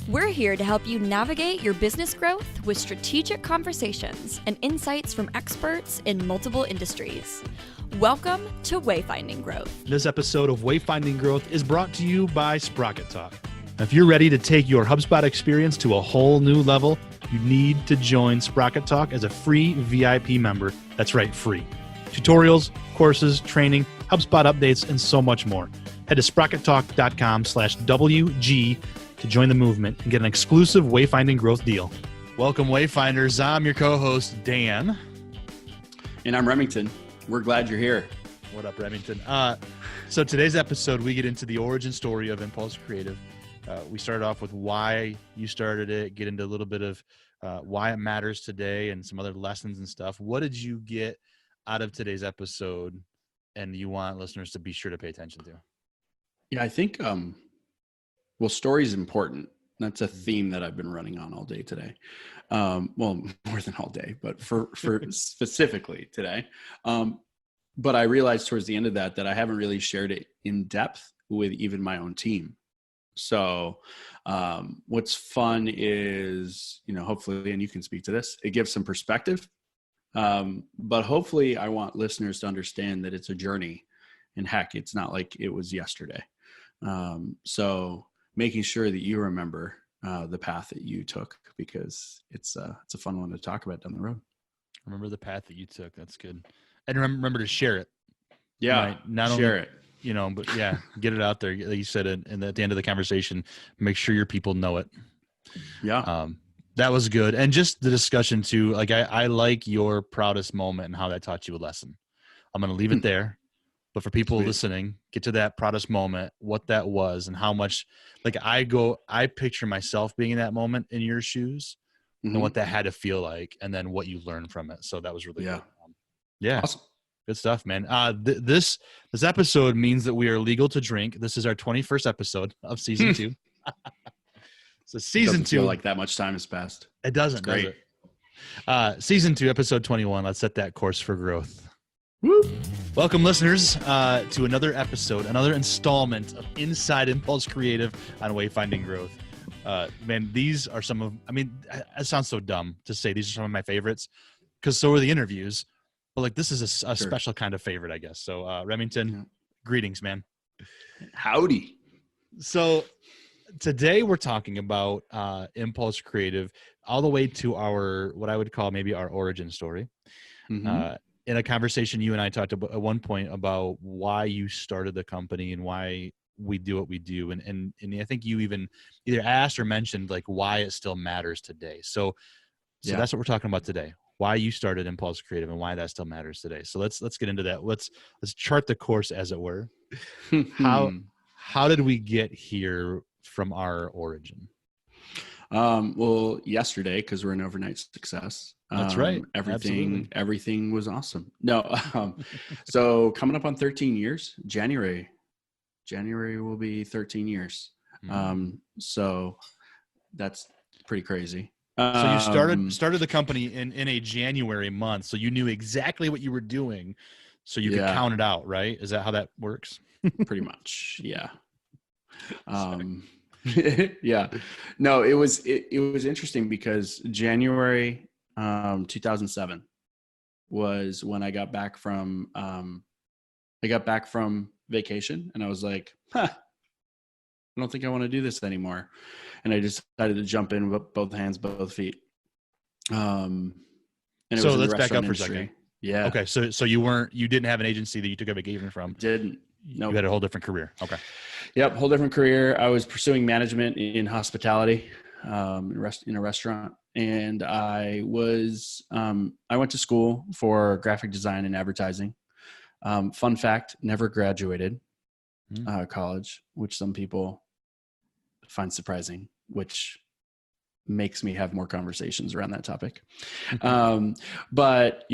We're here to help you navigate your business growth with strategic conversations and insights from experts in multiple industries. Welcome to Wayfinding Growth. This episode of Wayfinding Growth is brought to you by Sprocket Talk. If you're ready to take your HubSpot experience to a whole new level, you need to join Sprocket Talk as a free VIP member. That's right, free. Tutorials, courses, training, HubSpot updates, and so much more. Head to sprockettalk.com/WG to join the movement and get an exclusive Wayfinding Growth deal. Welcome, Wayfinders. I'm your co-host, Dan. And I'm Remington. We're glad you're here. What up, Remington? So today's episode, we get into the origin story of Impulse Creative. We started off with why you started it, get into a little bit of why it matters today and some other lessons and stuff. What did you get out of today's episode and you want listeners to be sure to pay attention to? Yeah, I think, well, story is important. That's a theme that I've been running on all day today. Well, more than all day, but for specifically today. But I realized towards the end of that I haven't really shared it in depth with even my own team. So what's fun is, hopefully, and you can speak to this, it gives some perspective. But hopefully I want listeners to understand that it's a journey, and heck, it's not like it was yesterday. So making sure that you remember the path that you took, because it's a fun one to talk about down the road. Remember the path that you took. That's good. And remember to share it. Yeah. Right? Not share only, it. But yeah, get it out there. Like you said, and at the end of the conversation, make sure your people know it. Yeah. That was good. And just the discussion too, like I like your proudest moment and how that taught you a lesson. I'm going to leave it there. But for people listening, get to that proudest moment, what that was and how much, like I picture myself being in that moment in your shoes and what that had to feel like, and then what you learned from it. So that was really good. Yeah. Awesome. Good stuff, man. This episode means that we are legal to drink. This is our 21st episode of season 2. So season 2, feel like that much time has passed. It doesn't, does it? Season 2, episode 21. Let's set that course for growth. Woo. Welcome, listeners, to another episode, another installment of Inside Impulse Creative on Wayfinding Growth. Man, these are some of, it sounds so dumb to say these are some of my favorites, because so are the interviews. But like, this is a special kind of favorite, I guess. So, Remington, greetings, man. Howdy. So today we're talking about Impulse Creative, all the way to our, what I would call maybe our origin story. In a conversation you and I talked about at one point about why you started the company and why we do what we do. And I think you even either asked or mentioned like why it still matters today. So that's what we're talking about today. Why you started Impulse Creative and why that still matters today. So let's get into that. Let's chart the course, as it were. How did we get here from our origin? Well, yesterday, because we're an overnight success. That's right. Everything was awesome. No. So coming up on 13 years, January will be 13 years. So that's pretty crazy. So you started the company in a January month. So you knew exactly what you were doing, so you could count it out, right? Is that how that works? Pretty much. Yeah. Yeah. No, it was interesting because January 2007 was when I got back from vacation, and I was like, I don't think I want to do this anymore. And I decided to jump in with both hands, both feet. And it so was let's back up for industry. A second. Yeah. Okay. So you didn't have an agency that you took a vacation from. Didn't. No. You had a whole different career. Okay. Yep. Whole different career. I was pursuing management in hospitality, in a restaurant. And I went to school for graphic design and advertising. Fun fact, never graduated college, which some people find surprising, which makes me have more conversations around that topic. But,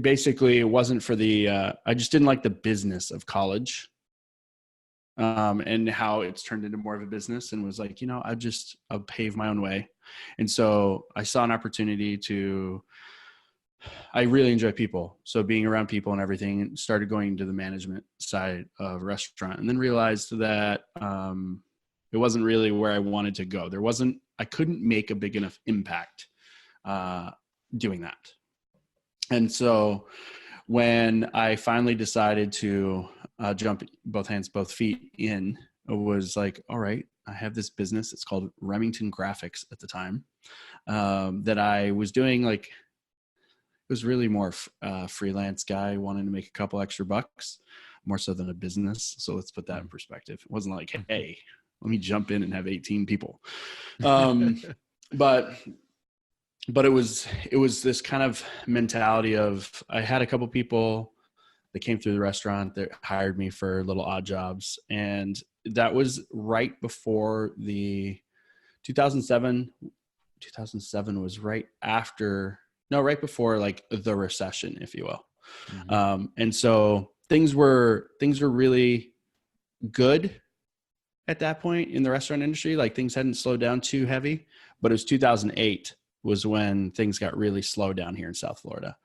basically it wasn't for I just didn't like the business of college, and how it's turned into more of a business, and was like, I'll pave my own way. And so I saw an opportunity I really enjoy people. So being around people and everything, started going to the management side of a restaurant, and then realized that It wasn't really where I wanted to go. I couldn't make a big enough impact doing that. And so when I finally decided to jump both hands, both feet in, it was like, all right, I have this business. It's called Remington Graphics at the time, that I was doing. Like, it was really more freelance guy wanting to make a couple extra bucks, more so than a business. So let's put that in perspective. It wasn't like, hey, let me jump in and have 18 people. But it was this kind of mentality of, I had a couple people that came through the restaurant that hired me for little odd jobs. And that was right before the 2007 was right before like the recession, if you will. Mm-hmm. And so things were really good at that point in the restaurant industry. Like, things hadn't slowed down too heavy, but it was 2008 was when things got really slow down here in South Florida.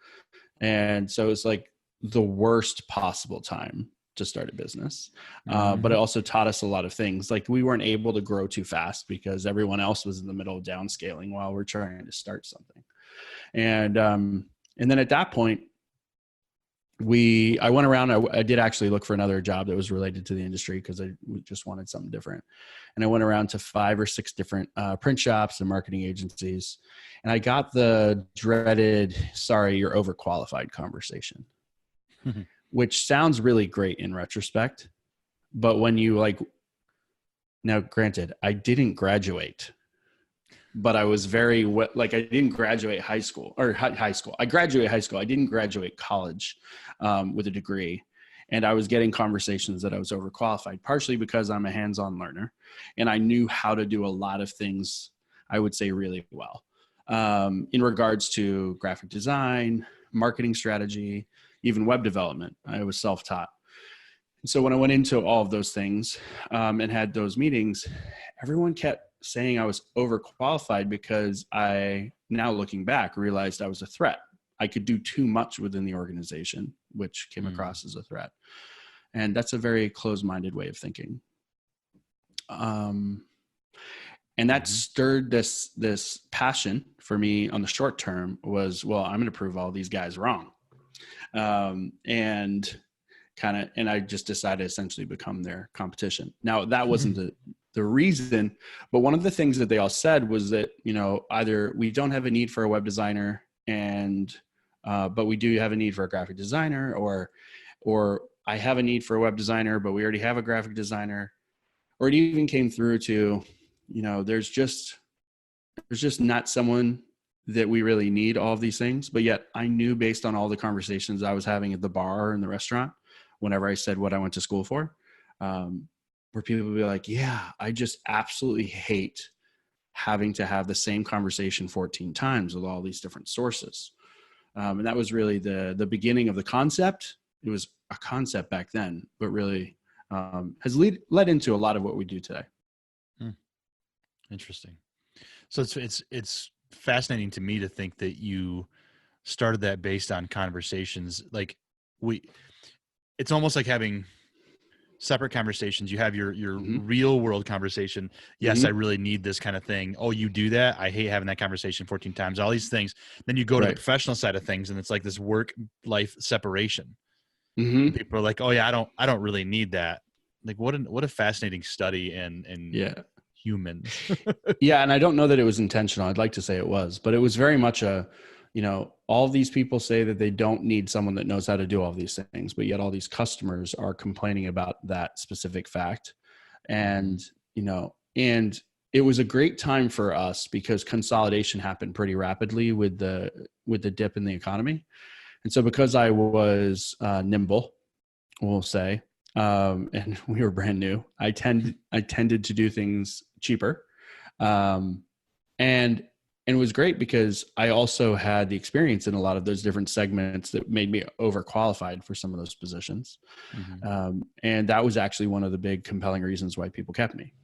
And so it's like the worst possible time to start a business. But it also taught us a lot of things. Like, we weren't able to grow too fast because everyone else was in the middle of downscaling while we're trying to start something. And then at that point, I went around. I did actually look for another job that was related to the industry because I just wanted something different. And I went around to 5 or 6 different print shops and marketing agencies. And I got the dreaded, sorry, you're overqualified conversation, which sounds really great in retrospect. But when you now granted, I didn't graduate, but I was I didn't graduate high school. I graduated high school. I didn't graduate college with a degree. And I was getting conversations that I was overqualified, partially because I'm a hands-on learner and I knew how to do a lot of things, I would say, really well, in regards to graphic design, marketing strategy, even web development. I was self-taught. And so when I went into all of those things and had those meetings, everyone kept saying I was overqualified because I, now looking back, realized I was a threat. I could do too much within the organization, which came across as a threat. And that's a very closed-minded way of thinking. And that stirred this passion for me on the short term was, well, I'm going to prove all these guys wrong. And I just decided to essentially become their competition. Now, that wasn't the reason, but one of the things that they all said was that, either we don't have a need for a web designer but we do have a need for a graphic designer, or I have a need for a web designer, but we already have a graphic designer. Or it even came through to, there's just not someone that we really need all of these things. But yet I knew, based on all the conversations I was having at the bar and the restaurant, whenever I said what I went to school for, where people would be like, yeah, I just absolutely hate having to have the same conversation 14 times with all these different sources. And that was really the beginning of the concept. It was a concept back then, but really has led into a lot of what we do today. Interesting. So it's fascinating to me to think that you started that based on conversations. Like, it's almost like having separate conversations. You have your real world conversation. Yes, I really need this kind of thing. Oh, you do that? I hate having that conversation 14 times, all these things. Then you go to the professional side of things, and it's like this work-life separation. People are like, oh yeah, I don't really need that. Like, what a fascinating study in humans. Yeah. And I don't know that it was intentional. I'd like to say it was, but it was very much all these people say that they don't need someone that knows how to do all these things, but yet all these customers are complaining about that specific fact. And, and it was a great time for us because consolidation happened pretty rapidly with the dip in the economy. And so because I was nimble, we'll say, and we were brand new, I tended to do things cheaper. And it was great because I also had the experience in a lot of those different segments that made me overqualified for some of those positions. And that was actually one of the big compelling reasons why people kept me.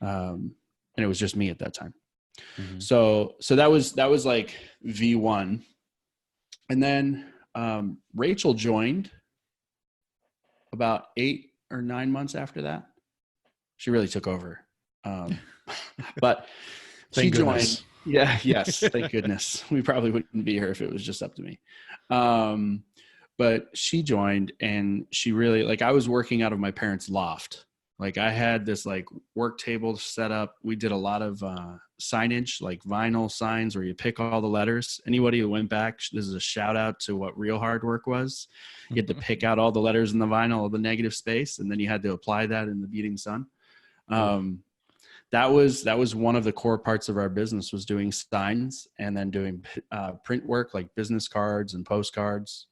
And it was just me at that time. So that was like V1. And then Rachel joined about 8 or 9 months after that. She really took over. But Thank she goodness. joined. Yeah. Yes. Thank goodness. We probably wouldn't be here if it was just up to me. But she joined, and she really, like, I was working out of my parents' loft. Like, I had this like work table set up. We did a lot of signage, like vinyl signs where you pick all the letters. Anybody who went back, this is a shout out to what real hard work was. You had to pick out all the letters in the vinyl, the negative space, and then you had to apply that in the beating sun. That was one of the core parts of our business, was doing signs and then doing print work like business cards and postcards,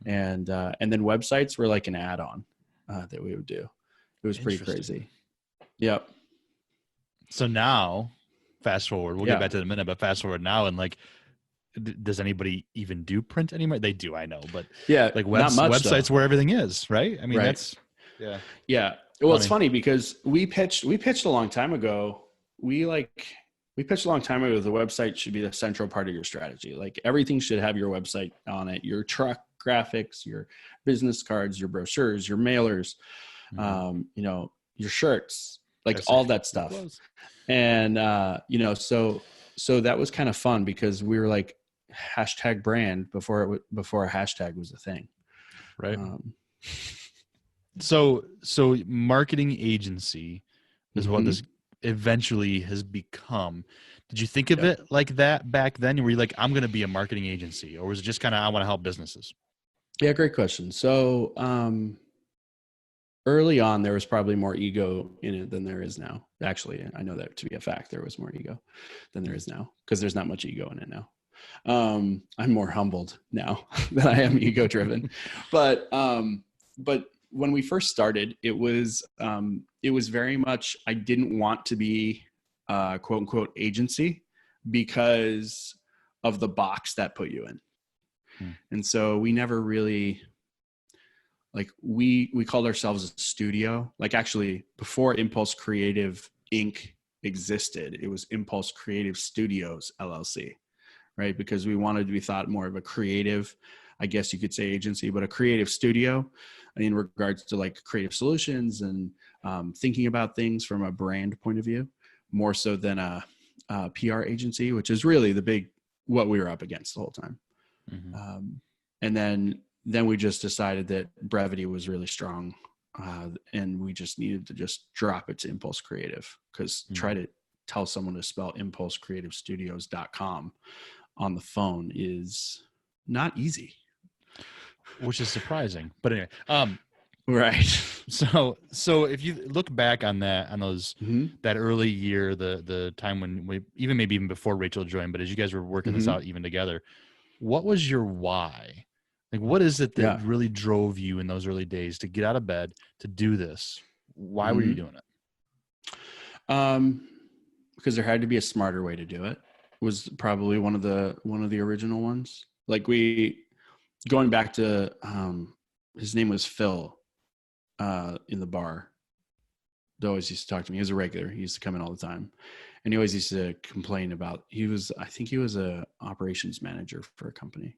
and then websites were like an add-on that we would do. It was pretty crazy. Yep. So now, fast forward. We'll Yeah. get back to it in a minute, but fast forward now, and like, does anybody even do print anymore? They do, I know, but Yeah, like not much, websites though. where everything is, right? I mean, Right. that's Yeah. Well, it's funny because we pitched a long time ago. We pitched a long time ago. The website should be the central part of your strategy. Like, everything should have your website on it. Your truck graphics, your business cards, your brochures, your mailers, you know, your shirts, like all that stuff. And so that was kind of fun because we were like hashtag brand before a hashtag was a thing. Right. So marketing agency is what this eventually has become. Did you think of it like that back then? Were you like, I'm going to be a marketing agency, or was it just kind of, I want to help businesses? Yeah, great question. So early on, there was probably more ego in it than there is now. Actually, I know that to be a fact. There was more ego than there is now, because there's not much ego in it now. I'm more humbled now than I am ego driven. But when we first started, it was very much, I didn't want to be quote unquote agency because of the box that put you in. And so we never really, like, we called ourselves a studio. Like, actually, before Impulse Creative Inc. existed, it was Impulse Creative Studios LLC, right? Because we wanted to be thought more of a creative, I guess you could say, agency, but a creative studio in regards to like creative solutions and thinking about things from a brand point of view, more so than a PR agency, which is really what we were up against the whole time. And then we just decided that brevity was really strong, and we just needed to just drop it to Impulse Creative, because try to tell someone to spell impulsecreativestudios.com on the phone is not easy. Which is surprising, but anyway, right. So if you look back on that early year, the time when even before Rachel joined, but as you guys were working this out even together, what was your why? Like, what is it that really drove you in those early days to get out of bed to do this? Why were you doing it? Because there had to be a smarter way to do it. Was probably one of the original ones. Like, going back to his name was Phil in the bar. He always used to talk to me. He was a regular. He used to come in all the time, and he always used to complain about. I think he was a operations manager for a company,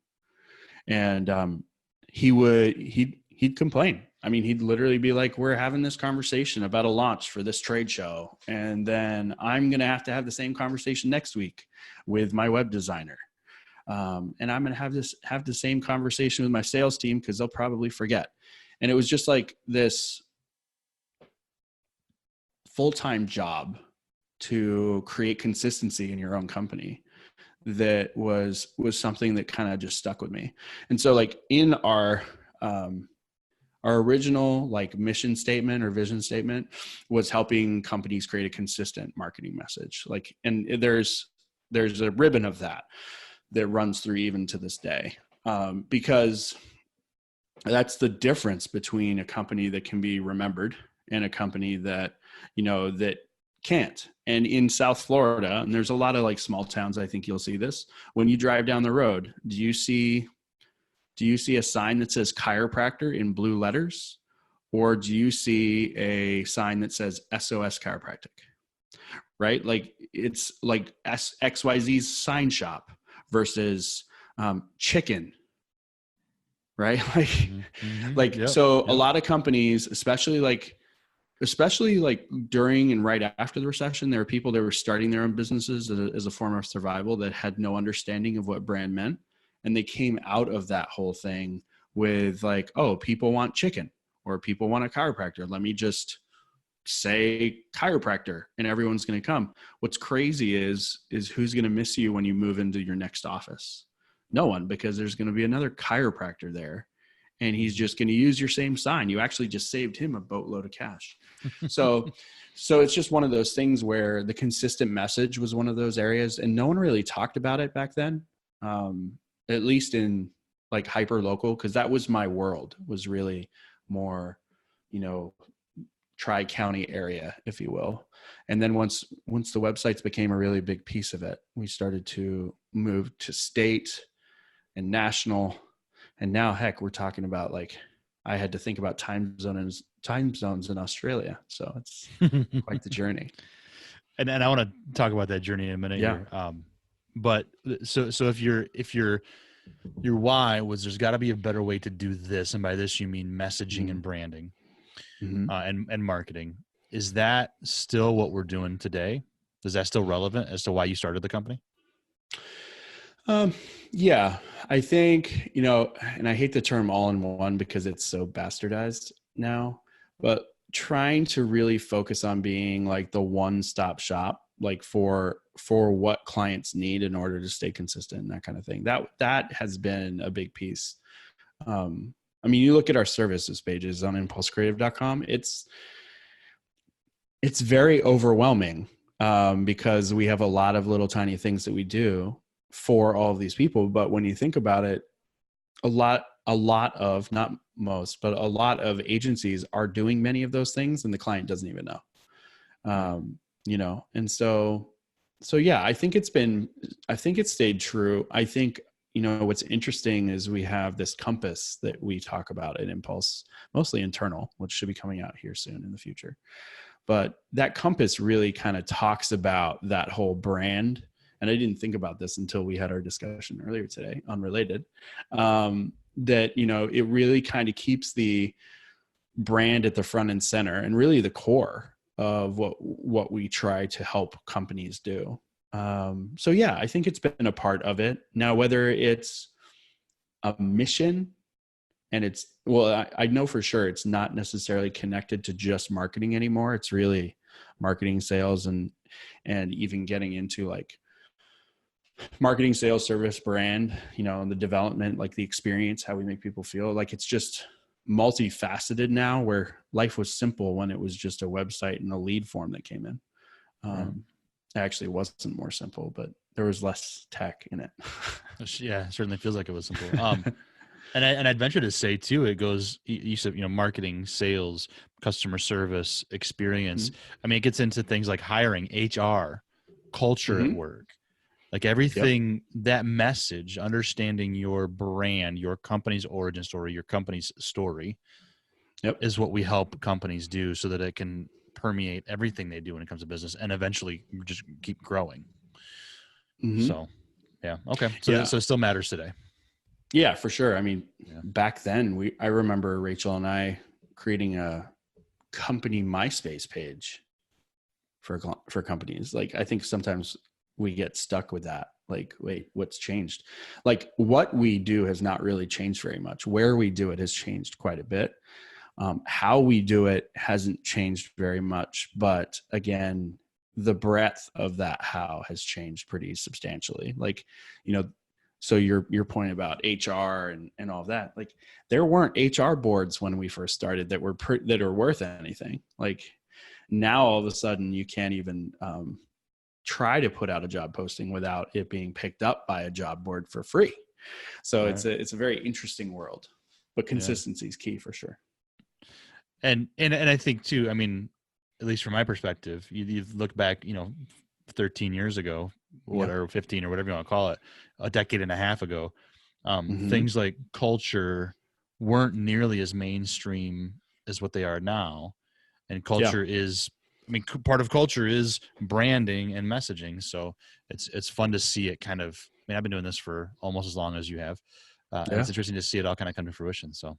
and he'd complain. I mean, he'd literally be like, "We're having this conversation about a launch for this trade show, and then I'm gonna have to have the same conversation next week with my web designer." And I'm going to have the same conversation with my sales team, because they'll probably forget. And it was just like this full-time job to create consistency in your own company that was something that kind of just stuck with me. And so, like, in our original like mission statement or vision statement was helping companies create a consistent marketing message. Like, and there's a ribbon of that runs through even to this day, because that's the difference between a company that can be remembered and a company that, that can't. And in South Florida, and there's a lot of like small towns, I think you'll see this when you drive down the road. Do you see a sign that says chiropractor in blue letters, or do you see a sign that says SOS Chiropractic? Right? Like, it's like XYZ's sign shop versus chicken, right? Like, a lot of companies, especially like especially like during and right after the recession, there were people that were starting their own businesses as a form of survival that had no understanding of what brand meant. And they came out of that whole thing with like, oh, people want chicken or people want a chiropractor. Let me just say chiropractor and everyone's going to come. What's crazy is who's going to miss you when you move into your next office? No one, because there's going to be another chiropractor there and he's just going to use your same sign. You actually just saved him a boatload of cash. So it's just one of those things where the consistent message was one of those areas and no one really talked about it back then. At least in like hyper local, because that was my world, was really more, tri-county area, if you will. And then once the websites became a really big piece of it, we started to move to state and national. And now, heck, we're talking about like, I had to think about time zones in Australia. So it's quite the journey. And I want to talk about that journey in a minute. Yeah. Here. But so if your why was there's got to be a better way to do this, and by this you mean messaging and branding, and marketing. Is that still what we're doing today? Is that still relevant as to why you started the company? Yeah, I think, and I hate the term all in one because it's so bastardized now, but trying to really focus on being like the one-stop shop, like for what clients need in order to stay consistent and that kind of thing. That has been a big piece. I mean, you look at our services pages on impulsecreative.com, it's very overwhelming, because we have a lot of little tiny things that we do for all of these people. But when you think about it, a lot of, not most, but a lot of agencies are doing many of those things and the client doesn't even know. And so yeah, I think it's stayed true. I think, what's interesting is we have this compass that we talk about at Impulse, mostly internal, which should be coming out here soon in the future. But that compass really kind of talks about that whole brand. And I didn't think about this until we had our discussion earlier today, unrelated, that, it really kind of keeps the brand at the front and center and really the core of what we try to help companies do. So yeah, I think it's been a part of it. Now, whether it's a mission and I know for sure it's not necessarily connected to just marketing anymore. It's really marketing, sales, and even getting into like marketing, sales, service, brand, and the development, like the experience, how we make people feel. Like it's just multifaceted now, where life was simple when it was just a website and a lead form that came in. Actually wasn't more simple, but there was less tech in it. Yeah, it certainly feels like it was simple. And I'd venture to say too, it goes, you said, marketing, sales, customer service, experience. I mean, it gets into things like hiring, HR, culture at work, like everything, that message, understanding your brand, your company's origin story, your company's story is what we help companies do so that it can permeate everything they do when it comes to business and eventually just keep growing. So, yeah. Okay. So it still matters today. Yeah, for sure. I mean, back then I remember Rachel and I creating a company MySpace page for companies. Like, I think sometimes we get stuck with that. Like, wait, what's changed? Like, what we do has not really changed very much. Where we do it has changed quite a bit. How we do it hasn't changed very much, but again, the breadth of that how has changed pretty substantially. Like, so your point about HR and all of that, like there weren't HR boards when we first started that are worth anything. Like now all of a sudden you can't even try to put out a job posting without it being picked up by a job board for free. So it's a very interesting world, but consistency is key for sure. And I think too, I mean, at least from my perspective, you look back, 13 years ago, or 15 or whatever you want to call it, a decade and a half ago, things like culture weren't nearly as mainstream as what they are now. And culture is, I mean, part of culture is branding and messaging. So it's fun to see it kind of, I mean, I've been doing this for almost as long as you have. And it's interesting to see it all kind of come to fruition. So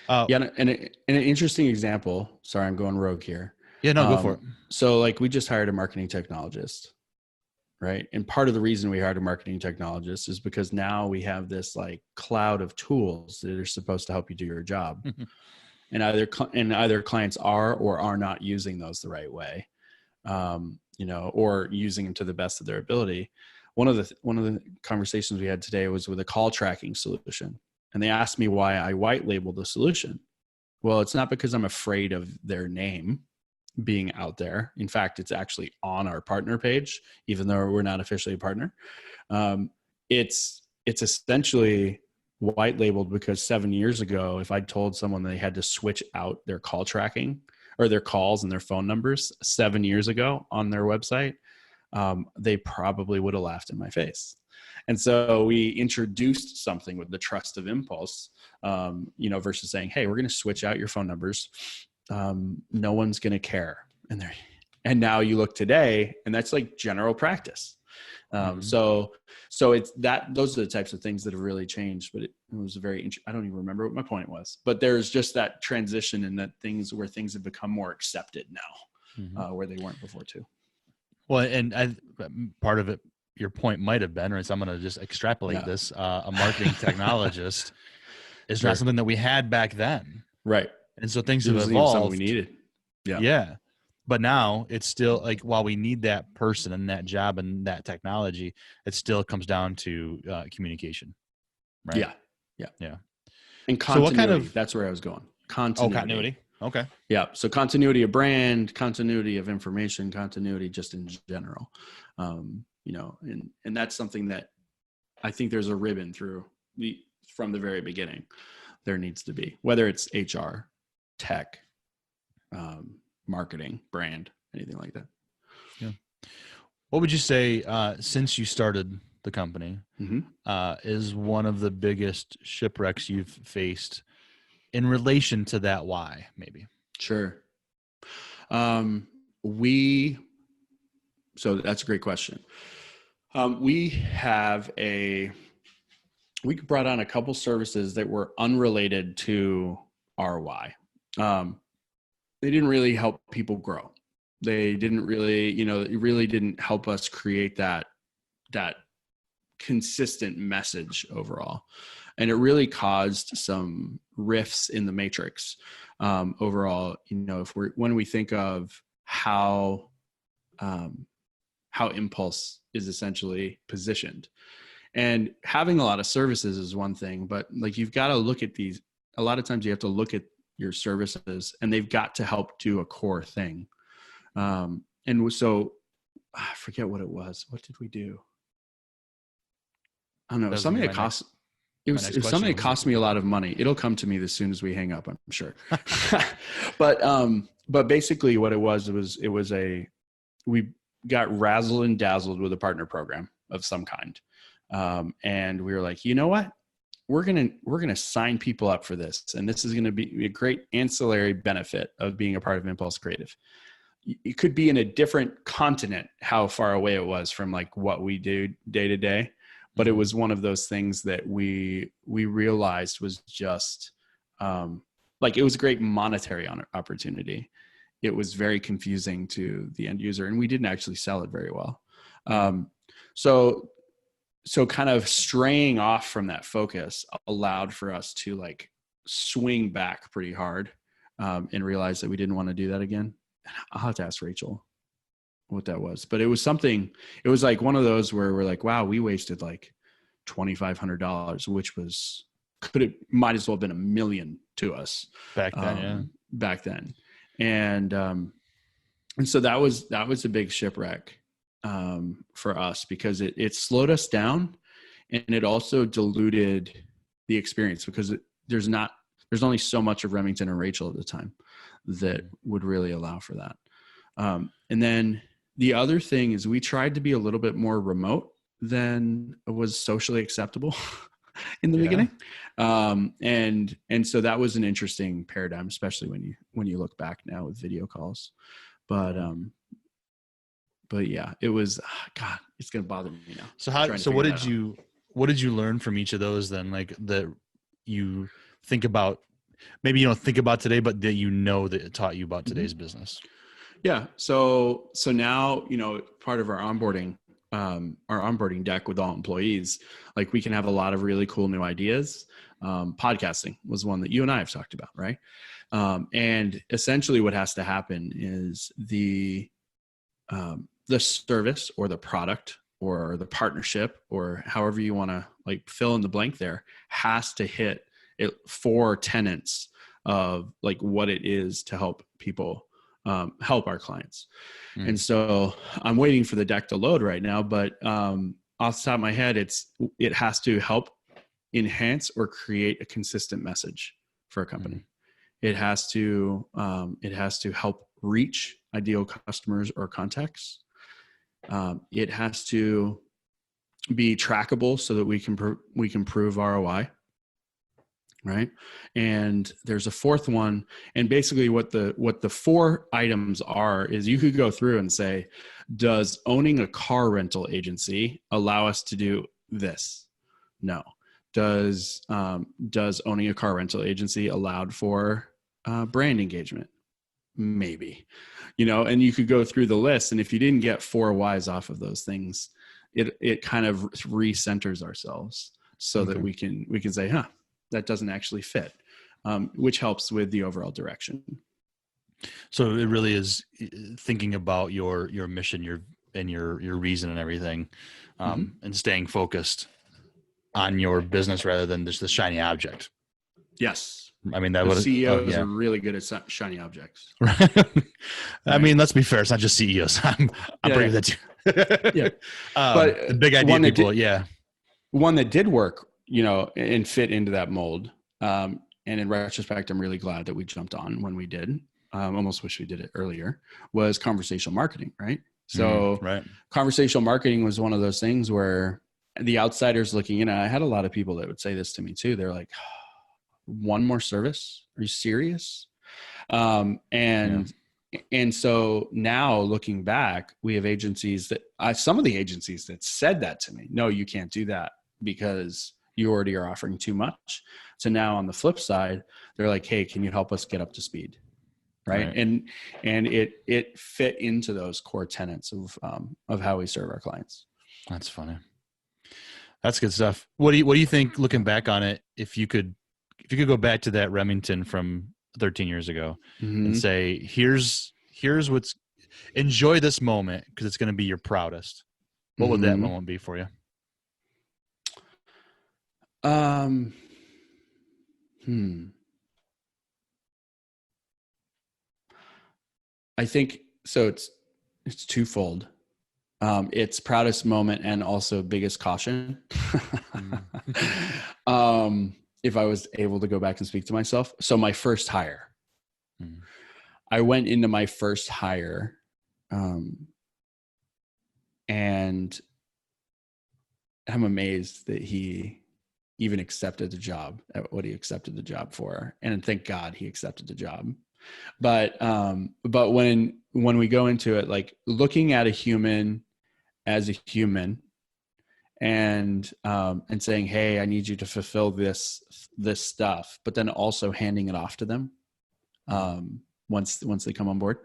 Yeah. And an interesting example, sorry, I'm going rogue here. Yeah, no, go for it. So like we just hired a marketing technologist, right? And part of the reason we hired a marketing technologist is because now we have this like cloud of tools that are supposed to help you do your job. And either clients are or are not using those the right way, or using them to the best of their ability. One of the conversations we had today was with a call tracking solution, and they asked me why I white labeled the solution. Well, it's not because I'm afraid of their name being out there. In fact, it's actually on our partner page, even though we're not officially a partner. It's essentially white labeled because 7 years ago, if I told someone they had to switch out their call tracking or their calls and their phone numbers 7 years ago on their website, they probably would have laughed in my face. And so we introduced something with the trust of impulse, versus saying, hey, we're going to switch out your phone numbers. No one's going to care. And now you look today, and that's like general practice. So it's that, those are the types of things that have really changed, but it was I don't even remember what my point was, but there's just that transition and that things have become more accepted now, where they weren't before too. Well, and part of it, your point might've been, or so I'm going to just extrapolate this, a marketing technologist is not something that we had back then. Right. And so things have evolved. Something we needed. Yeah. But now it's still like, while we need that person and that job and that technology, it still comes down to communication. Right. Yeah. And continuity. So what kind of, that's where I was going. Continuity. Okay. Yeah. So continuity of brand, continuity of information, continuity just in general. And that's something that I think there's a ribbon from the very beginning. There needs to be, whether it's HR, tech, marketing, brand, anything like that. Yeah. What would you say, since you started the company, is one of the biggest shipwrecks you've faced in relation to that why, maybe? Sure. So that's a great question. We brought on a couple services that were unrelated to our why. They didn't really help people grow. They didn't really, it really didn't help us create that consistent message overall. And it really caused some rifts in the matrix. Overall, when we think of how Impulse is essentially positioned, and having a lot of services is one thing, but like, you've got to look at these. A lot of times you have to look at your services, and they've got to help do a core thing. And so I forget what it was. What did we do? I don't know. Something that cost. It was something that cost me a lot of money. It'll come to me as soon as we hang up, I'm sure. But basically what it was we got razzled and dazzled with a partner program of some kind. And we were like, you know what? We're going to sign people up for this. And this is going to be a great ancillary benefit of being a part of Impulse Creative. It could be in a different continent, how far away it was from like what we do day to day. But it was one of those things that we realized was just like, it was a great monetary opportunity. It was very confusing to the end user, and we didn't actually sell it very well. So kind of straying off from that focus allowed for us to like swing back pretty hard, and realize that we didn't want to do that again. I'll have to ask Rachel what that was, but it was like one of those where we're like, wow, we wasted like $2,500, which might as well have been $1 million to us back then. And so that was a big shipwreck for us, because it slowed us down, and it also diluted the experience, because there's only so much of Remington and Rachel at the time that would really allow for that. And then the other thing is, we tried to be a little bit more remote than was socially acceptable in the beginning. And so that was an interesting paradigm, especially when you look back now with video calls. But yeah, it was, God, it's going to bother me now. So what did you learn from each of those then? Like, that you think about maybe you don't think about today, but that that it taught you about today's business? Yeah. So now, part of our onboarding deck with all employees, like we can have a lot of really cool new ideas. Podcasting was one that you and I have talked about, right? And essentially what has to happen is the service or the product or the partnership or however you want to like fill in the blank there has to hit it 4 tenets of like what it is to help people help our clients. And so I'm waiting for the deck to load right now, but off the top of my head, it has to help enhance or create a consistent message for a company. It has to help reach ideal customers or contacts. It has to be trackable so that we can prove ROI. Right. And there's a fourth one. And basically what the 4 items are is you could go through and say, does owning a car rental agency allow us to do this? No. Does owning a car rental agency allowed for brand engagement? Maybe, and you could go through the list. And if you didn't get 4 whys off of those things, it kind of recenters ourselves so that we can say, that doesn't actually fit, which helps with the overall direction. So it really is thinking about your mission, your reason and everything, and staying focused on your business rather than just the shiny object. Yes. I mean, that would CEOs are really good at shiny objects. Right. I mean, let's be fair. It's not just CEOs. I'm bringing that too. Yeah. But the big idea people, one that did work, and fit into that mold. And in retrospect, I'm really glad that we jumped on when we did. Almost wish we did it earlier, was conversational marketing, right? So conversational marketing was one of those things where the outsiders looking in, I had a lot of people that would say this to me too. They're like, one more service? Are you serious? And so now looking back, we have agencies some of the agencies that said that to me, no, you can't do that because you already are offering too much. So now on the flip side, they're like, hey, can you help us get up to speed? Right. And it fit into those core tenets of how we serve our clients. That's funny. That's good stuff. What do you think, looking back on it, if you could go back to that Remington from 13 years ago and say, here's enjoy this moment because it's going to be your proudest. What would that moment be for you? I think so. It's twofold. It's proudest moment and also biggest caution. If I was able to go back and speak to myself. So my first hire, I went into my first hire, and I'm amazed that he even accepted the job at what he accepted the job for. And thank God he accepted the job. But when we go into it, like looking at a human as a human and saying, hey, I need you to fulfill this stuff, but then also handing it off to them once they come on board.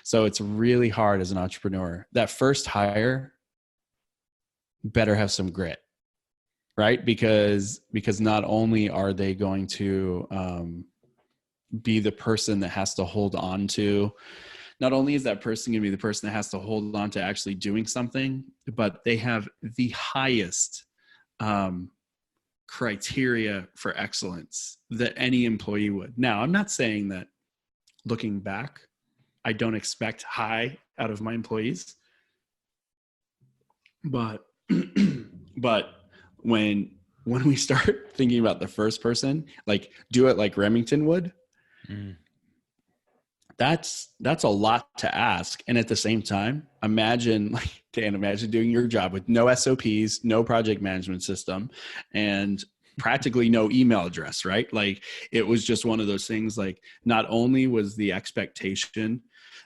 So it's really hard as an entrepreneur. That first hire better have some grit, right? Because not only are they going to be the person that has to hold on to, not only is that person going to be the person that has to hold on to actually doing something, but they have the highest criteria for excellence that any employee would. Now, I'm not saying that looking back, I don't expect high out of my employees, but when we start thinking about the first person, like do it like Remington would, that's a lot to ask. And at the same time, imagine doing your job with no SOPs, no project management system, and practically no email address, right? Like it was just one of those things. Like not only was the expectation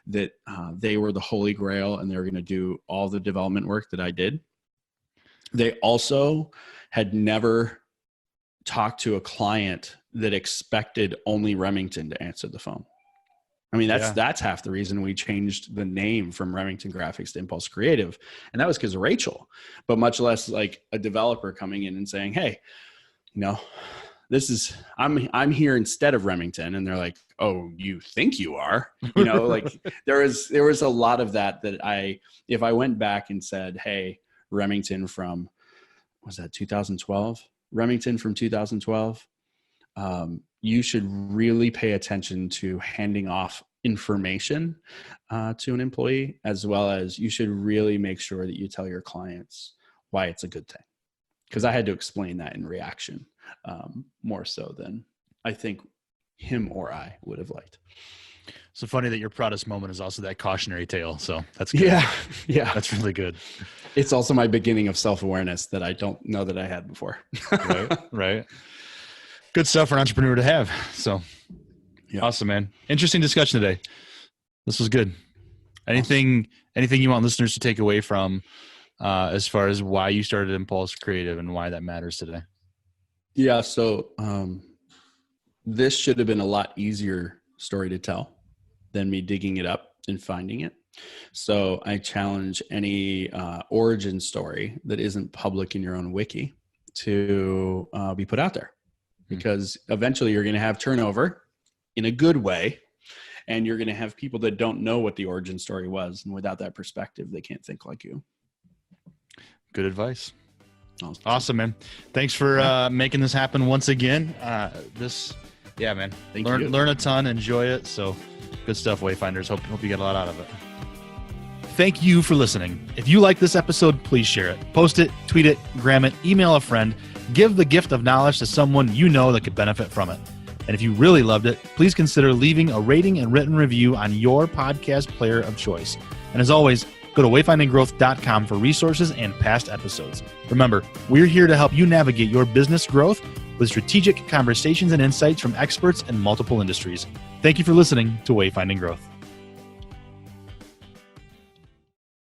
that they were the holy grail and they were going to do all the development work that I did, they also had never talked to a client that expected only Remington to answer the phone. I mean, that's half the reason we changed the name from Remington Graphics to Impulse Creative. And that was because of Rachel, but much less like a developer coming in and saying, hey, I'm here instead of Remington. And they're like, oh, you think you are, like there was a lot of that if I went back and said, hey, Remington from, was that 2012? Remington from 2012. You should really pay attention to handing off information to an employee, as well as you should really make sure that you tell your clients why it's a good thing. Because I had to explain that in reaction more so than I think him or I would have liked. So funny that your proudest moment is also that cautionary tale. So that's good. Yeah. That's really good. It's also my beginning of self-awareness that I don't know that I had before. Right. Good stuff for an entrepreneur to have. So Awesome, man. Interesting discussion today. This was good. Anything you want listeners to take away from as far as why you started Impulse Creative and why that matters today? Yeah. So this should have been a lot easier story to tell than me digging it up and finding it. So I challenge any origin story that isn't public in your own wiki to be put out there, because eventually you're going to have turnover in a good way, and you're going to have people that don't know what the origin story was. And without that perspective, they can't think like you. Good advice. Awesome, man. Thanks for making this happen once again. Man. Learn a ton, enjoy it. So good stuff, Wayfinders. Hope you get a lot out of it. Thank you for listening. If you like this episode, please share it. Post it, tweet it, gram it, email a friend. Give the gift of knowledge to someone you know that could benefit from it. And if you really loved it, please consider leaving a rating and written review on your podcast player of choice. And as always, go to wayfindinggrowth.com for resources and past episodes. Remember, we're here to help you navigate your business growth with strategic conversations and insights from experts in multiple industries. Thank you for listening to Wayfinding Growth.